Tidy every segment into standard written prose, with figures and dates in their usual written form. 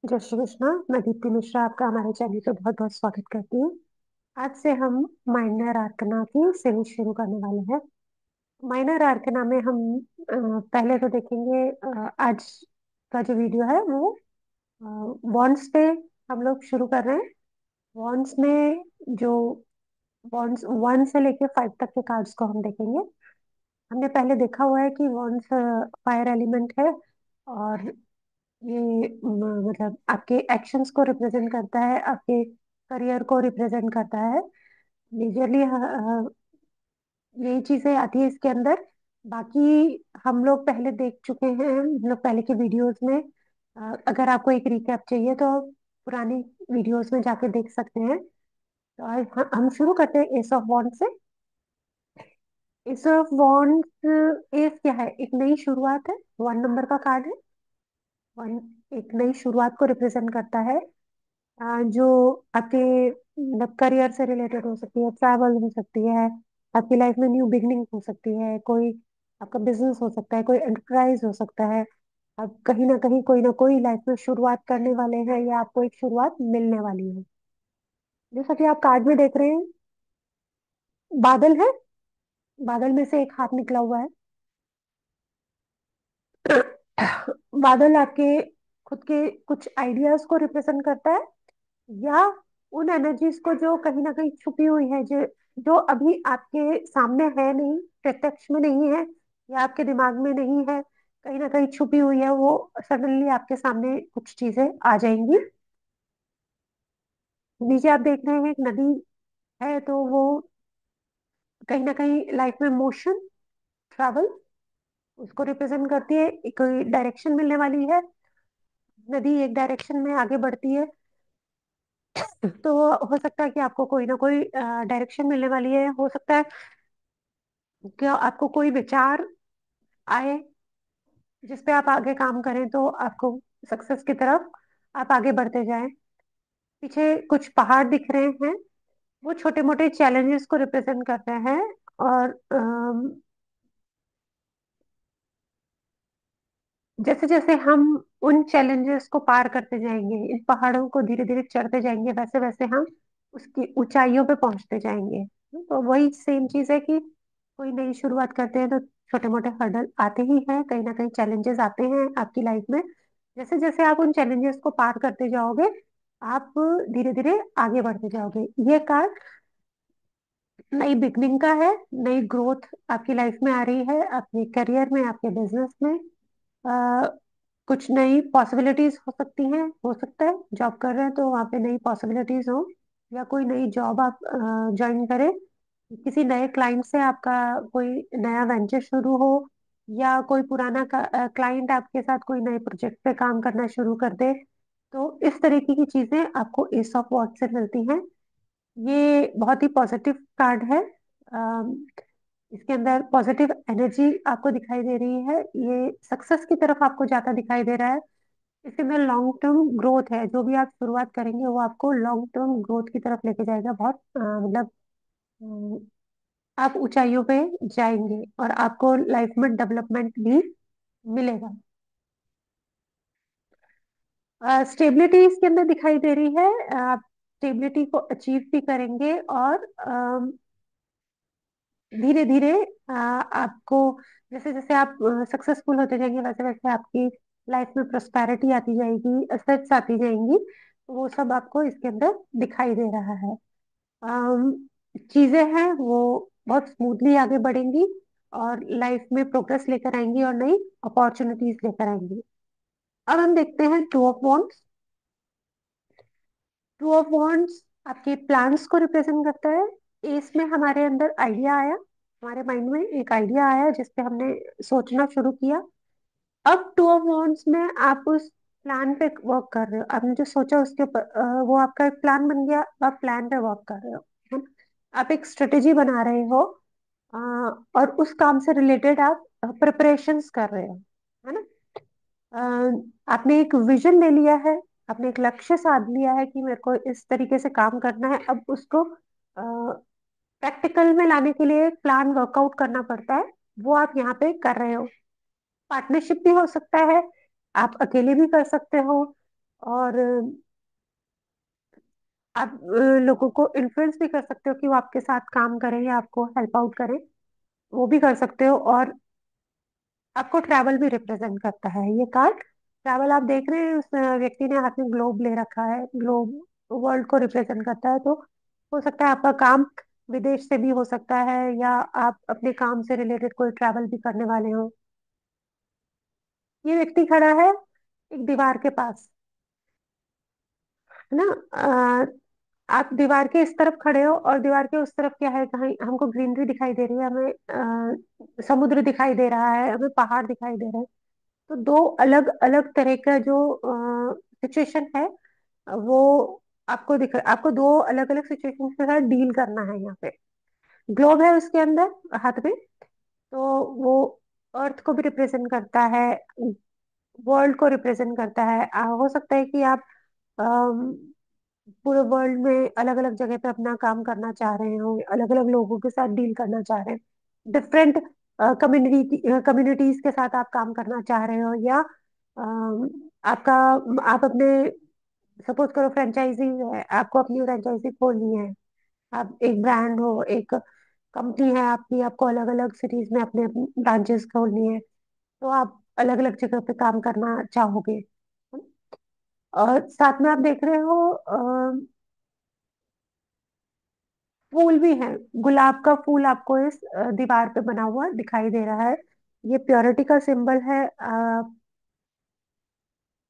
जय श्री कृष्णा। मैं दीप्ति मिश्रा आपका हमारे चैनल पे बहुत बहुत स्वागत करती हूँ। आज से हम माइनर आर्कना की सीरीज शुरू करने वाले हैं। माइनर आर्कना में हम पहले तो देखेंगे। आज का जो वीडियो है वो वॉन्ड्स पे हम लोग शुरू कर रहे हैं। वॉन्ड्स में जो वॉन्ड्स 1 से लेके 5 तक के कार्ड्स को हम देखेंगे। हमने पहले देखा हुआ है कि वॉन्ड्स फायर एलिमेंट है, और ये मतलब आपके एक्शंस को रिप्रेजेंट करता है, आपके करियर को रिप्रेजेंट करता है। मेजरली यही चीजें आती है इसके अंदर। बाकी हम लोग पहले देख चुके हैं, हम लोग पहले के वीडियोस में। अगर आपको एक रिकैप चाहिए तो पुरानी वीडियोस में जाके देख सकते हैं। तो आज हम शुरू करते हैं एस ऑफ वॉन्ड से। एस ऑफ वॉन्ड, एस क्या है? एक नई शुरुआत है, 1 नंबर का कार्ड है। वन एक नई शुरुआत को रिप्रेजेंट करता है। जो आपके मतलब करियर से रिलेटेड हो सकती है, ट्रैवल हो सकती है, आपकी लाइफ में न्यू बिगनिंग हो सकती है, कोई आपका बिजनेस हो सकता है, कोई एंटरप्राइज हो सकता है। आप कहीं ना कोई लाइफ में शुरुआत करने वाले हैं, या आपको एक शुरुआत मिलने वाली है। जैसा कि आप कार्ड में देख रहे हैं, बादल है। बादल में से एक हाथ निकला हुआ है। बादल आपके खुद के कुछ आइडियाज को रिप्रेजेंट करता है, या उन एनर्जीज को जो कहीं ना कहीं छुपी हुई है, जो जो अभी आपके सामने है नहीं, प्रत्यक्ष में नहीं है, या आपके दिमाग में नहीं है, कहीं ना कहीं छुपी हुई है। वो सडनली आपके सामने कुछ चीजें आ जाएंगी। नीचे आप देख रहे हैं एक नदी है, तो वो कहीं ना कहीं लाइफ में मोशन, ट्रैवल उसको रिप्रेजेंट करती है। कोई डायरेक्शन मिलने वाली है। नदी एक डायरेक्शन में आगे बढ़ती है, तो हो सकता है कि आपको कोई ना कोई डायरेक्शन मिलने वाली है। हो सकता है कि आपको कोई विचार आए जिस पे आप आगे काम करें, तो आपको सक्सेस की तरफ आप आगे बढ़ते जाएं। पीछे कुछ पहाड़ दिख रहे हैं, वो छोटे मोटे चैलेंजेस को रिप्रेजेंट करते हैं। और जैसे जैसे हम उन चैलेंजेस को पार करते जाएंगे, इन पहाड़ों को धीरे धीरे चढ़ते जाएंगे, वैसे वैसे हम उसकी ऊंचाइयों पे पहुंचते जाएंगे। तो वही सेम चीज है कि कोई नई शुरुआत करते हैं तो छोटे मोटे हर्डल आते ही हैं, कहीं ना कहीं चैलेंजेस आते हैं आपकी लाइफ में। जैसे जैसे आप उन चैलेंजेस को पार करते जाओगे, आप धीरे धीरे आगे बढ़ते जाओगे। ये कार्ड नई बिगनिंग का है। नई ग्रोथ आपकी लाइफ में आ रही है, आपके करियर में, आपके बिजनेस में। कुछ नई पॉसिबिलिटीज हो सकती हैं। हो सकता है जॉब कर रहे हैं तो वहाँ पे नई पॉसिबिलिटीज हो, या कोई नई जॉब आप ज्वाइन करें, किसी नए क्लाइंट से आपका कोई नया वेंचर शुरू हो, या कोई पुराना क्लाइंट आपके साथ कोई नए प्रोजेक्ट पे काम करना शुरू कर दे। तो इस तरीके की चीजें आपको एस ऑफ वॉन्ड्स से मिलती हैं। ये बहुत ही पॉजिटिव कार्ड है। अम, इसके अंदर पॉजिटिव एनर्जी आपको दिखाई दे रही है। ये सक्सेस की तरफ आपको जाता दिखाई दे रहा है। इसके अंदर लॉन्ग टर्म ग्रोथ है। जो भी आप शुरुआत करेंगे वो आपको लॉन्ग टर्म ग्रोथ की तरफ लेके जाएगा। बहुत मतलब आप ऊंचाइयों पे जाएंगे, और आपको लाइफ में डेवलपमेंट भी मिलेगा। स्टेबिलिटी इसके अंदर दिखाई दे रही है। आप स्टेबिलिटी को अचीव भी करेंगे, और धीरे धीरे आपको जैसे जैसे आप सक्सेसफुल होते जाएंगे, वैसे वैसे आपकी लाइफ में प्रोस्पैरिटी आती जाएगी, असेट्स आती जाएंगी। तो वो सब आपको इसके अंदर दिखाई दे रहा है। अम, चीजें हैं वो बहुत स्मूथली आगे बढ़ेंगी, और लाइफ में प्रोग्रेस लेकर आएंगी, और नई अपॉर्चुनिटीज लेकर आएंगी। अब हम देखते हैं two of wands. Two of wands आपके प्लान्स को रिप्रेजेंट करता है। इसमें हमारे अंदर आइडिया आया, हमारे माइंड में एक आइडिया आया जिस पे हमने सोचना शुरू किया। अब टू ऑफ वॉन्ड्स में आप उस प्लान पे वर्क कर रहे हो। आपने जो सोचा उसके ऊपर वो आपका एक प्लान बन गया। आप प्लान पे वर्क कर रहे हो, है ना? आप एक स्ट्रेटेजी बना रहे हो, अ, और उस काम से रिलेटेड आप प्रिपरेशंस कर रहे हो, है ना? आपने एक विजन ले लिया है, आपने एक लक्ष्य साध लिया है कि मेरे को इस तरीके से काम करना है। अब उसको प्रैक्टिकल में लाने के लिए एक प्लान वर्कआउट करना पड़ता है। वो आप यहाँ पे कर रहे हो। पार्टनरशिप भी हो सकता है, आप अकेले भी कर सकते हो। और आप लोगों को इन्फ्लुएंस भी कर सकते हो कि वो आपके साथ काम करें या आपको हेल्प आउट करें, वो भी कर सकते हो। और आपको ट्रैवल भी रिप्रेजेंट करता है ये कार्ड। ट्रैवल आप देख रहे हैं, उस व्यक्ति ने हाथ में ग्लोब ले रखा है, ग्लोब वर्ल्ड को रिप्रेजेंट करता है। तो हो सकता है आपका काम विदेश से भी हो सकता है, या आप अपने काम से रिलेटेड कोई ट्रैवल भी करने वाले हो। ये व्यक्ति खड़ा है एक दीवार के पास, है ना। आप दीवार के इस तरफ खड़े हो और दीवार के उस तरफ क्या है, कहीं हमको ग्रीनरी दिखाई दे रही है, हमें समुद्र दिखाई दे रहा है, हमें पहाड़ दिखाई दे रहे हैं। तो दो अलग अलग तरह का जो सिचुएशन है, वो आपको दो अलग अलग सिचुएशन के साथ डील करना है यहाँ पे। ग्लोब है उसके अंदर हाथ में, तो वो अर्थ को भी रिप्रेजेंट करता है, वर्ल्ड को रिप्रेजेंट करता है। हो सकता है कि आप पूरे वर्ल्ड में अलग अलग जगह पे अपना काम करना चाह रहे हो, अलग अलग लोगों के साथ डील करना चाह रहे हैं, डिफरेंट कम्युनिटीज के साथ आप काम करना चाह रहे हो, या आपका आप अपने सपोज करो फ्रेंचाइजी है, आपको अपनी फ्रेंचाइजी खोलनी है। आप एक ब्रांड हो, एक कंपनी है आपकी, आपको अलग अलग सिटीज में अपने ब्रांचेस खोलनी है। तो आप अलग अलग जगह पे काम करना चाहोगे। और साथ में आप देख रहे हो फूल भी है, गुलाब का फूल आपको इस दीवार पे बना हुआ दिखाई दे रहा है। ये प्योरिटी का सिंबल है।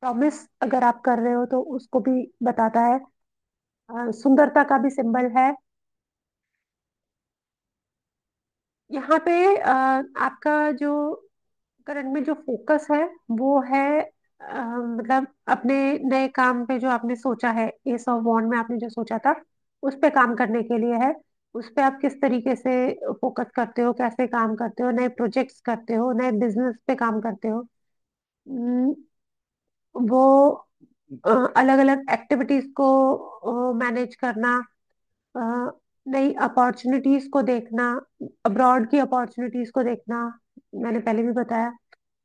प्रॉमिस अगर आप कर रहे हो तो उसको भी बताता है। सुंदरता का भी सिंबल है यहाँ पे। आपका जो करंट में जो फोकस है वो है, मतलब अपने नए काम पे जो आपने सोचा है, एस ऑफ वॉन्ड में आपने जो सोचा था उस पे काम करने के लिए है। उस पे आप किस तरीके से फोकस करते हो, कैसे काम करते हो, नए प्रोजेक्ट्स करते हो, नए बिजनेस पे काम करते हो। हम्म, वो अलग अलग एक्टिविटीज को मैनेज करना, अ, नई अपॉर्चुनिटीज को देखना, अब्रॉड की अपॉर्चुनिटीज को देखना, मैंने पहले भी बताया।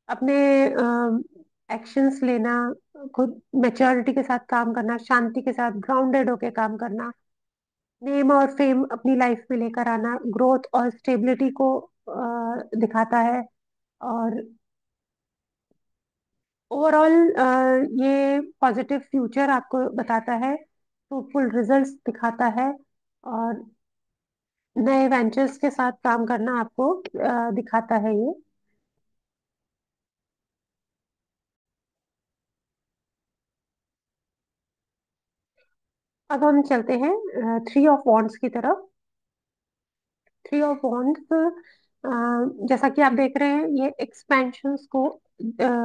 अपने एक्शंस लेना, खुद मैच्योरिटी के साथ काम करना, शांति के साथ ग्राउंडेड होके काम करना, नेम और फेम अपनी लाइफ में लेकर आना, ग्रोथ और स्टेबिलिटी को दिखाता है। और ओवरऑल ये पॉजिटिव फ्यूचर आपको बताता है, फ्रूटफुल रिजल्ट्स दिखाता है, और नए वेंचर्स के साथ काम करना आपको दिखाता है ये। अब हम चलते हैं थ्री ऑफ वॉन्ड्स की तरफ। थ्री ऑफ वॉन्ड्स जैसा कि आप देख रहे हैं, ये एक्सपेंशंस को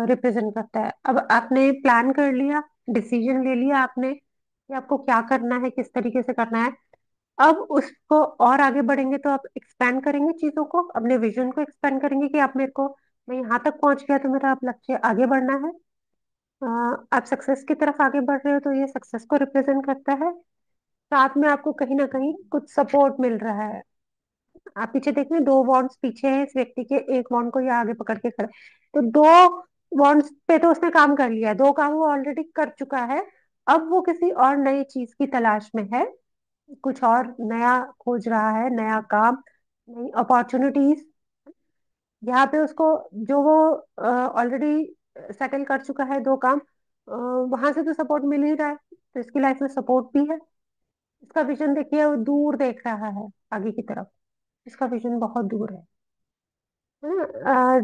रिप्रेजेंट करता है। अब आपने प्लान कर लिया, डिसीजन ले लिया आपने कि आपको क्या करना है, किस तरीके से करना है। अब उसको और आगे बढ़ेंगे तो आप एक्सपेंड करेंगे चीजों को, अपने विजन को एक्सपेंड करेंगे कि आप मेरे को, मैं यहाँ तक पहुंच गया तो मेरा अब लक्ष्य आगे बढ़ना है। आप सक्सेस की तरफ आगे बढ़ रहे हो तो ये सक्सेस को रिप्रेजेंट करता है। साथ में आपको कहीं ना कहीं कुछ सपोर्ट मिल रहा है। आप पीछे देख रहे हैं, दो बॉन्ड्स पीछे है इस व्यक्ति के, एक बॉन्ड को ये आगे पकड़ के खड़ा है। तो दो बॉन्ड्स पे तो उसने काम कर लिया है, दो काम वो ऑलरेडी कर चुका है। अब वो किसी और नई चीज की तलाश में है, कुछ और नया खोज रहा है, नया काम, नई अपॉर्चुनिटीज। यहाँ पे उसको जो वो ऑलरेडी सेटल कर चुका है दो काम, वहां से तो सपोर्ट मिल ही रहा है, तो इसकी लाइफ में सपोर्ट भी है। इसका विजन देखिए, वो दूर देख रहा है आगे की तरफ, इसका विजन बहुत दूर है ना।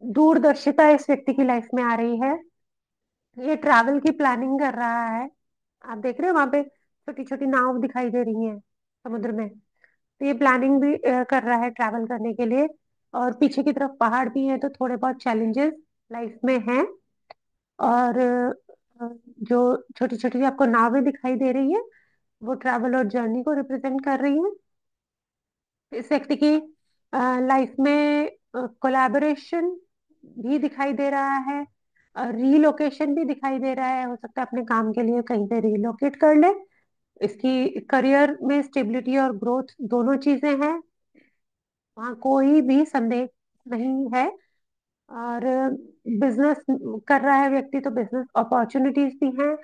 दूरदर्शिता इस व्यक्ति की लाइफ में आ रही है। ये ट्रैवल की प्लानिंग कर रहा है। आप देख रहे हो वहां पे छोटी छोटी नाव दिखाई दे रही हैं समुद्र में। तो ये प्लानिंग भी कर रहा है ट्रैवल करने के लिए। और पीछे की तरफ पहाड़ भी है, तो थोड़े बहुत चैलेंजेस लाइफ में हैं। और जो छोटी छोटी आपको नावें दिखाई दे रही है, वो ट्रैवल और जर्नी को रिप्रेजेंट कर रही है। इस व्यक्ति की लाइफ में कोलैबोरेशन भी दिखाई दे रहा है, रीलोकेशन भी दिखाई दे रहा है। हो सकता है अपने काम के लिए कहीं पे रीलोकेट कर ले। इसकी करियर में स्टेबिलिटी और ग्रोथ दोनों चीजें हैं, वहाँ कोई भी संदेह नहीं है। और बिजनेस कर रहा है व्यक्ति तो बिजनेस अपॉर्चुनिटीज भी हैं,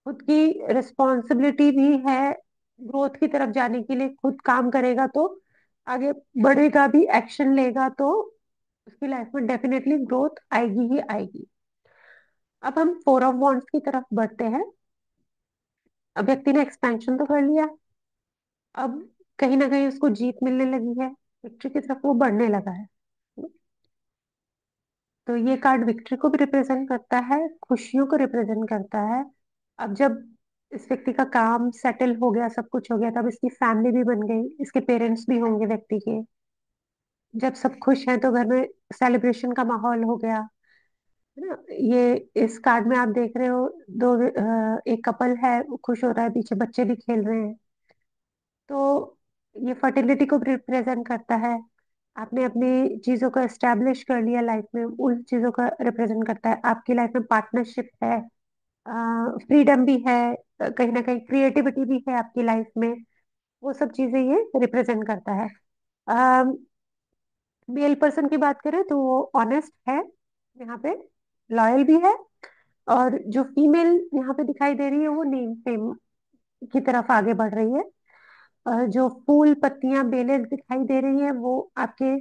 खुद की रिस्पॉन्सिबिलिटी भी है। ग्रोथ की तरफ जाने के लिए खुद काम करेगा तो आगे बढ़ेगा भी, एक्शन लेगा तो उसकी लाइफ में डेफिनेटली ग्रोथ आएगी ही आएगी। अब हम फोर ऑफ वॉन्ड्स की तरफ बढ़ते हैं। अब व्यक्ति ने एक्सपेंशन तो कर लिया, अब कहीं ना कहीं उसको जीत मिलने लगी है, विक्ट्री की तरफ वो बढ़ने लगा है। तो ये कार्ड विक्ट्री को भी रिप्रेजेंट करता है, खुशियों को रिप्रेजेंट करता है। अब जब इस व्यक्ति का काम सेटल हो गया, सब कुछ हो गया, तब इसकी फैमिली भी बन गई, इसके पेरेंट्स भी होंगे व्यक्ति के। जब सब खुश हैं तो घर में सेलिब्रेशन का माहौल हो गया, है ना। ये इस कार्ड में आप देख रहे हो, एक कपल है, वो खुश हो रहा है, पीछे बच्चे भी खेल रहे हैं। तो ये फर्टिलिटी को रिप्रेजेंट करता है। आपने अपनी चीजों को एस्टेब्लिश कर लिया लाइफ में, उन चीजों का रिप्रेजेंट करता है। आपकी लाइफ में पार्टनरशिप है, फ्रीडम भी है, कहीं ना कहीं क्रिएटिविटी भी है आपकी लाइफ में। वो सब चीजें ये रिप्रेजेंट करता है। मेल पर्सन की बात करें तो वो ऑनेस्ट है यहाँ पे, लॉयल भी है। और जो फीमेल यहाँ पे दिखाई दे रही है वो नेम फेम की तरफ आगे बढ़ रही है। जो फूल पत्तियां बेलें दिखाई दे रही हैं वो आपके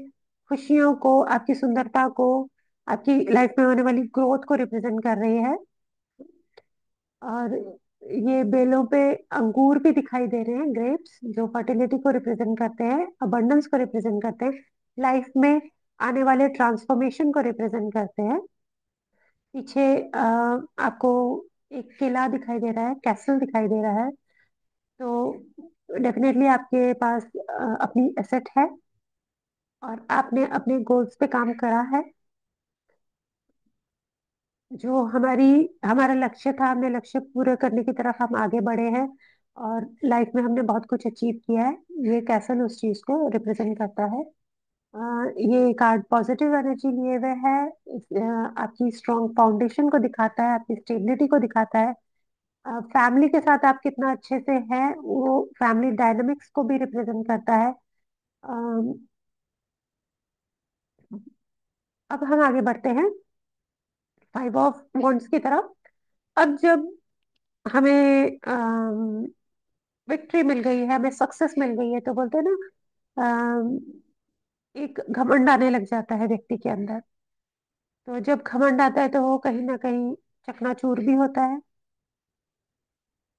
खुशियों को, आपकी सुंदरता को, आपकी लाइफ में होने वाली ग्रोथ को रिप्रेजेंट कर रही है। और ये बेलों पे अंगूर भी दिखाई दे रहे हैं, ग्रेप्स, जो फर्टिलिटी को रिप्रेजेंट करते हैं, अबंडेंस को रिप्रेजेंट करते हैं, लाइफ में आने वाले ट्रांसफॉर्मेशन को रिप्रेजेंट करते हैं। पीछे आपको एक किला दिखाई दे रहा है, कैसल दिखाई दे रहा है। तो डेफिनेटली आपके पास अपनी एसेट है और आपने अपने गोल्स पे काम करा है। जो हमारा लक्ष्य था, हमने लक्ष्य पूरे करने की तरफ हम आगे बढ़े हैं और लाइफ में हमने बहुत कुछ अचीव किया है। ये कैसल उस चीज को रिप्रेजेंट करता है। ये कार्ड पॉजिटिव एनर्जी लिए हुए है, आपकी स्ट्रॉन्ग फाउंडेशन को दिखाता है, आपकी स्टेबिलिटी को दिखाता है। फैमिली के साथ आप कितना अच्छे से हैं, वो फैमिली डायनामिक्स को भी रिप्रेजेंट करता है। अम, अब हम आगे बढ़ते हैं फाइव ऑफ वॉन्ड्स की तरफ। अब जब हमें विक्ट्री मिल गई है, हमें सक्सेस मिल गई है, तो बोलते हैं ना, अम, एक घमंड आने लग जाता है व्यक्ति के अंदर। तो जब घमंड आता है तो वो कहीं ना कहीं चकनाचूर भी होता है।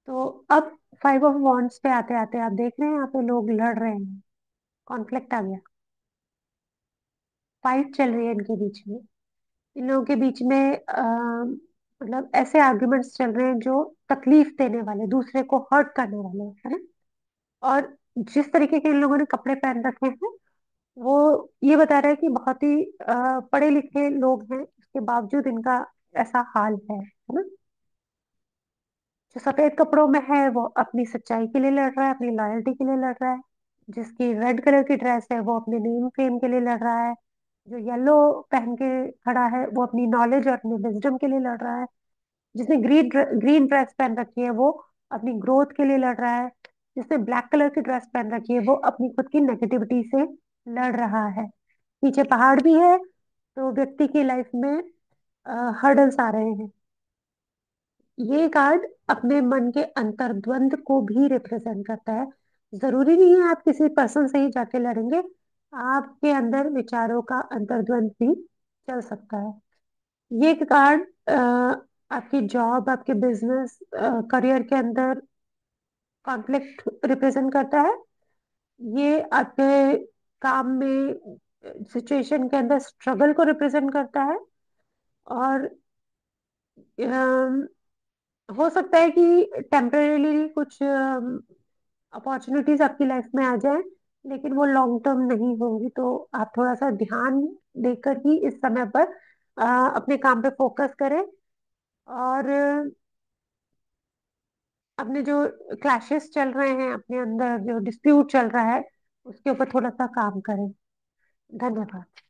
तो अब फाइव ऑफ वॉन्ड्स पे आते आते आप देख रहे हैं यहाँ पे लोग लड़ रहे हैं, कॉन्फ्लिक्ट आ गया, फाइट चल रही है इनके बीच में। इन लोगों के बीच में मतलब ऐसे आर्ग्यूमेंट्स चल रहे हैं जो तकलीफ देने वाले, दूसरे को हर्ट करने वाले, है ना। और जिस तरीके के इन लोगों ने कपड़े पहन रखे हैं, वो ये बता रहा है कि बहुत ही पढ़े लिखे लोग हैं, उसके बावजूद इनका ऐसा हाल है ना। जो सफेद कपड़ों में है वो अपनी सच्चाई के लिए लड़ रहा है, अपनी लॉयल्टी के लिए लड़ रहा है। जिसकी रेड कलर की ड्रेस है वो अपने नेम फेम के लिए लड़ रहा है। जो येलो पहन के खड़ा है वो अपनी नॉलेज और अपनी विजडम के लिए लड़ रहा है। जिसने ग्रीन ग्रीन ड्रेस पहन रखी है वो अपनी ग्रोथ के लिए लड़ रहा है। जिसने ब्लैक कलर की ड्रेस पहन रखी है वो अपनी खुद की नेगेटिविटी से लड़ रहा है। पीछे पहाड़ भी है, तो व्यक्ति की लाइफ में हर्डल्स आ रहे हैं। ये कार्ड अपने मन के अंतर्द्वंद को भी रिप्रेजेंट करता है। जरूरी नहीं है आप किसी पर्सन से ही जाके लड़ेंगे, आपके अंदर विचारों का अंतर्द्वंद भी चल सकता है। ये कार्ड आपकी जॉब, आपके बिजनेस, करियर के अंदर कॉन्फ्लिक्ट रिप्रेजेंट करता है। ये आपके काम में सिचुएशन के अंदर स्ट्रगल को रिप्रेजेंट करता है। और हो सकता है कि टेम्परेली कुछ अपॉर्चुनिटीज आपकी लाइफ में आ जाए, लेकिन वो लॉन्ग टर्म नहीं होंगी। तो आप थोड़ा सा ध्यान देकर ही इस समय पर अपने काम पे फोकस करें। और अपने जो क्लैशेस चल रहे हैं, अपने अंदर जो डिस्प्यूट चल रहा है, उसके ऊपर थोड़ा सा काम करें। धन्यवाद।